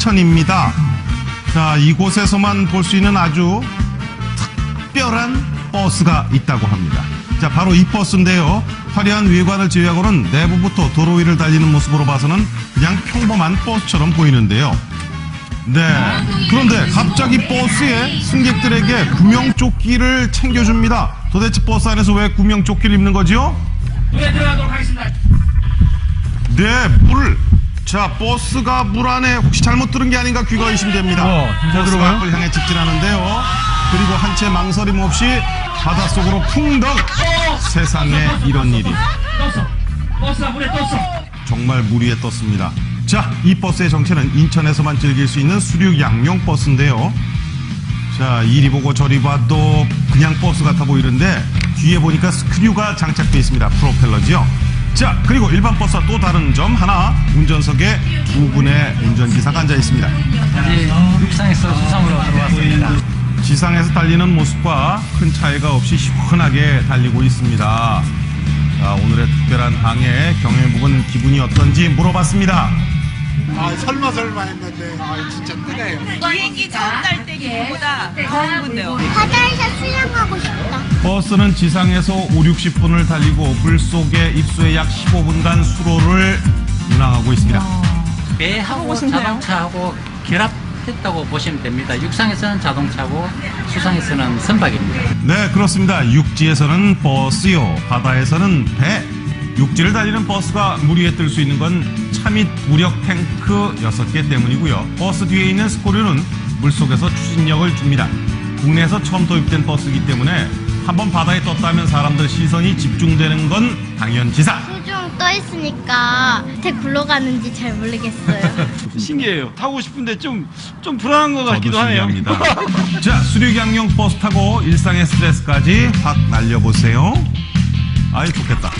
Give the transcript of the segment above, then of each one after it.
화천입니다. 자, 이곳에서만 볼 수 있는 아주 특별한 버스가 있다고 합니다. 자, 바로 이 버스인데요. 화려한 외관을 제외하고는 내부부터 도로 위를 달리는 모습으로 봐서는 그냥 평범한 버스처럼 보이는데요. 네. 그런데 갑자기 버스에 승객들에게 구명조끼를 챙겨줍니다. 도대체 버스 안에서 왜 구명조끼를 입는 거죠? 물에 들어가도록 하겠습니다. 네, 물. 자, 버스가 물 안에 혹시 잘못 들은 게 아닌가 귀가 의심됩니다. 버스가 앞을 향해 직진하는데요. 그리고 한 채 망설임 없이 바닷속으로 풍덩. 세상에 이런 일이. 떴어. 버스가 물에 떴어. 정말 물 위에 떴습니다. 자, 이 버스의 정체는 인천에서만 즐길 수 있는 수륙 양용 버스인데요. 자, 이리 보고 저리 봐도 그냥 버스 같아 보이는데 뒤에 보니까 스크류가 장착되어 있습니다. 프로펠러지요. 자, 그리고 일반 버스와 또 다른 점 하나, 운전석에 두 분의 운전기사가 앉아 있습니다. 이제 육상에서 수상으로 들어왔습니다. 지상에서 달리는 모습과 큰 차이가 없이 시원하게 달리고 있습니다. 자, 오늘의 특별한 항해 경혜북은 기분이 어떤지 물어봤습니다. 설마 했는데 진짜 뜨네요. 비행기 처음 탈 때 기분보다 더 흥분돼요. 바다에서 수영하고 싶다. 버스는 지상에서 50-60분을 달리고 물속에 입수해 약 15분간 수로를 운항하고 있습니다. 배하고 자동차하고 결합했다고 보시면 됩니다. 육상에서는 자동차고 수상에서는 선박입니다. 네, 그렇습니다. 육지에서는 버스요, 바다에서는 배. 육지를 달리는 버스가 물 위에 뜰 수 있는 건 차 및 무력 탱크 6개 때문이고요. 버스 뒤에 있는 스크류는 물속에서 추진력을 줍니다. 국내에서 처음 도입된 버스이기 때문에 한번 바다에 떴다면 사람들 시선이 집중되는 건 당연지사. 수중 떠 있으니까 밑에 굴러가는지 잘 모르겠어요. 신기해요. 타고 싶은데 좀 불안한 것 같기도 하네요. 신기합니다. 자, 수륙양용 버스 타고 일상의 스트레스까지 확 날려보세요. 아이, 좋겠다.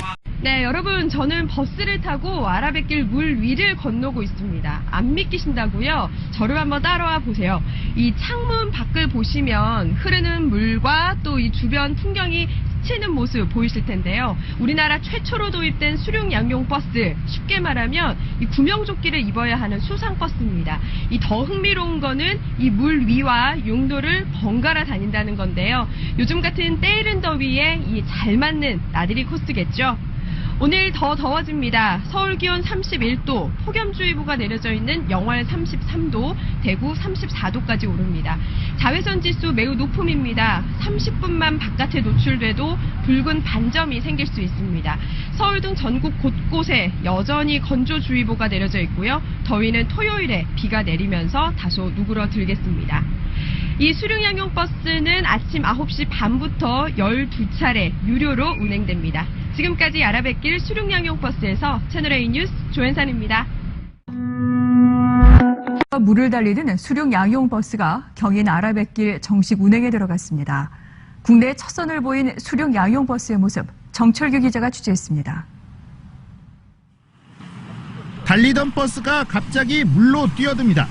네, 여러분, 저는 버스를 타고 아라뱃길 물 위를 건너고 있습니다. 안 믿기신다고요? 저를 한번 따라와 보세요. 이 창문 밖을 보시면 흐르는 물과 또 이 주변 풍경이 스치는 모습 보이실 텐데요. 우리나라 최초로 도입된 수륙 양용 버스, 쉽게 말하면 이 구명조끼를 입어야 하는 수상버스입니다. 이 더 흥미로운 거는 이 물 위와 용도를 번갈아 다닌다는 건데요. 요즘 같은 때이른 더위에 이 잘 맞는 나들이 코스겠죠. 오늘 더 더워집니다. 서울 기온 31도, 폭염주의보가 내려져 있는 영월 33도, 대구 34도까지 오릅니다. 자외선 지수 매우 높음입니다. 30분만 바깥에 노출돼도 붉은 반점이 생길 수 있습니다. 서울 등 전국 곳곳에 여전히 건조주의보가 내려져 있고요. 더위는 토요일에 비가 내리면서 다소 누그러들겠습니다. 이 수륙양용 버스는 아침 9시 반부터 12차례 유료로 운행됩니다. 지금까지 아라뱃길 수륙양용 버스에서 채널A 뉴스 조현산입니다. 물을 달리는 수륙 양용 버스가 경인 아라뱃길 정식 운행에 들어갔습니다. 국내 첫 선을 보인 수륙 양용 버스의 모습, 정철규 기자가 취재했습니다. 달리던 버스가 갑자기 물로 뛰어듭니다.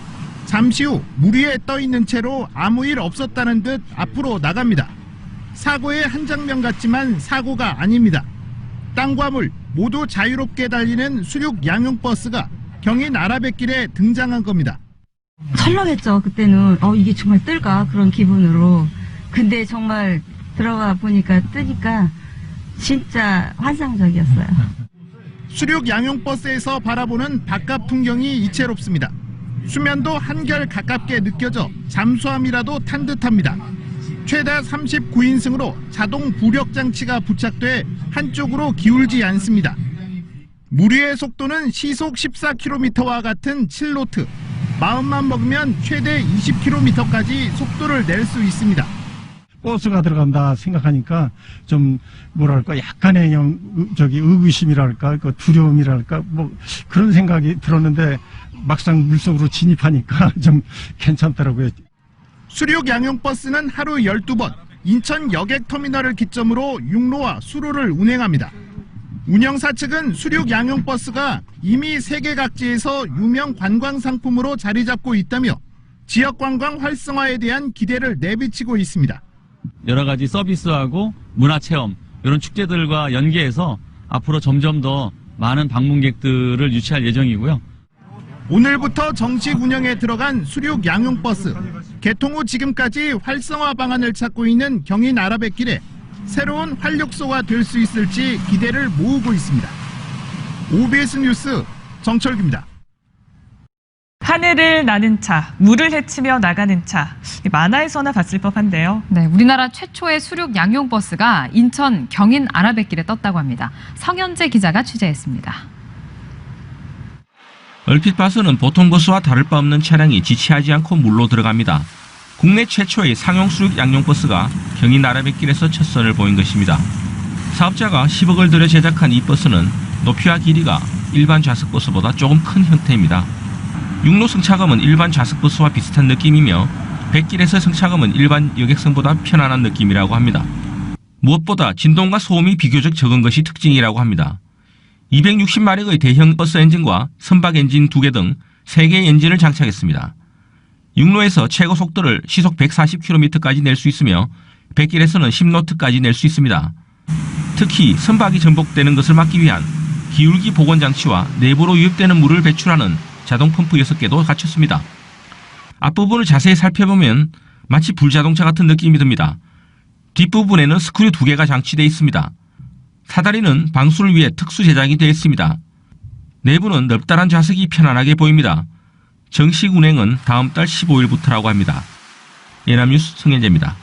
잠시 후 물 위에 떠 있는 채로 아무 일 없었다는 듯 앞으로 나갑니다. 사고의 한 장면 같지만 사고가 아닙니다. 땅과 물 모두 자유롭게 달리는 수륙 양용 버스가 경인 아라뱃길에 등장한 겁니다. 철렁했죠. 그때는 이게 정말 뜰까 그런 기분으로. 근데 정말 들어가 보니까 뜨니까 진짜 환상적이었어요. 수륙 양용 버스에서 바라보는 바깥 풍경이 이채롭습니다. 수면도 한결 가깝게 느껴져 잠수함이라도 탄 듯합니다. 최다 39인승으로 자동 부력 장치가 부착돼 한쪽으로 기울지 않습니다. 물 위의 속도는 시속 14km와 같은 7노트. 마음만 먹으면 최대 20km까지 속도를 낼 수 있습니다. 버스가 들어간다 생각하니까 좀 뭐랄까 약간의 의구심이랄까 두려움이랄까 뭐 그런 생각이 들었는데 막상 물속으로 진입하니까 좀 괜찮더라고요. 수륙 양용 버스는 하루 12번 인천 여객터미널을 기점으로 육로와 수로를 운행합니다. 운영사 측은 수륙 양용 버스가 이미 세계 각지에서 유명 관광 상품으로 자리 잡고 있다며 지역 관광 활성화에 대한 기대를 내비치고 있습니다. 여러 가지 서비스하고 문화체험 이런 축제들과 연계해서 앞으로 점점 더 많은 방문객들을 유치할 예정이고요. 오늘부터 정식 운영에 들어간 수륙 양용버스. 개통 후 지금까지 활성화 방안을 찾고 있는 경인 아라뱃길에 새로운 활력소가 될 수 있을지 기대를 모으고 있습니다. OBS 뉴스 정철규입니다. 하늘을 나는 차, 물을 헤치며 나가는 차. 만화에서나 봤을 법한데요. 네, 우리나라 최초의 수륙 양용버스가 인천 경인 아라뱃길에 떴다고 합니다. 성현재 기자가 취재했습니다. 얼핏 봐서는 보통 버스와 다를 바 없는 차량이 지체하지 않고 물로 들어갑니다. 국내 최초의 상용 수륙 양용버스가 경인 아라뱃길에서 첫 선을 보인 것입니다. 사업자가 10억을 들여 제작한 이 버스는 높이와 길이가 일반 좌석버스보다 조금 큰 형태입니다. 육로 승차감은 일반 좌석버스와 비슷한 느낌이며 뱃길에서 승차감은 일반 여객선보다 편안한 느낌이라고 합니다. 무엇보다 진동과 소음이 비교적 적은 것이 특징이라고 합니다. 260마력의 대형 버스 엔진과 선박 엔진 2개 등 3개의 엔진을 장착했습니다. 육로에서 최고 속도를 시속 140km까지 낼 수 있으며 뱃길에서는 10노트까지 낼 수 있습니다. 특히 선박이 전복되는 것을 막기 위한 기울기 복원 장치와 내부로 유입되는 물을 배출하는 자동 펌프 6개도 갖췄습니다. 앞부분을 자세히 살펴보면 마치 불자동차 같은 느낌이 듭니다. 뒷부분에는 스크류 2개가 장치되어 있습니다. 사다리는 방수를 위해 특수 제작이 되어 있습니다. 내부는 넓다란 좌석이 편안하게 보입니다. 정식 운행은 다음 달 15일부터라고 합니다. 예남뉴스 성현재입니다.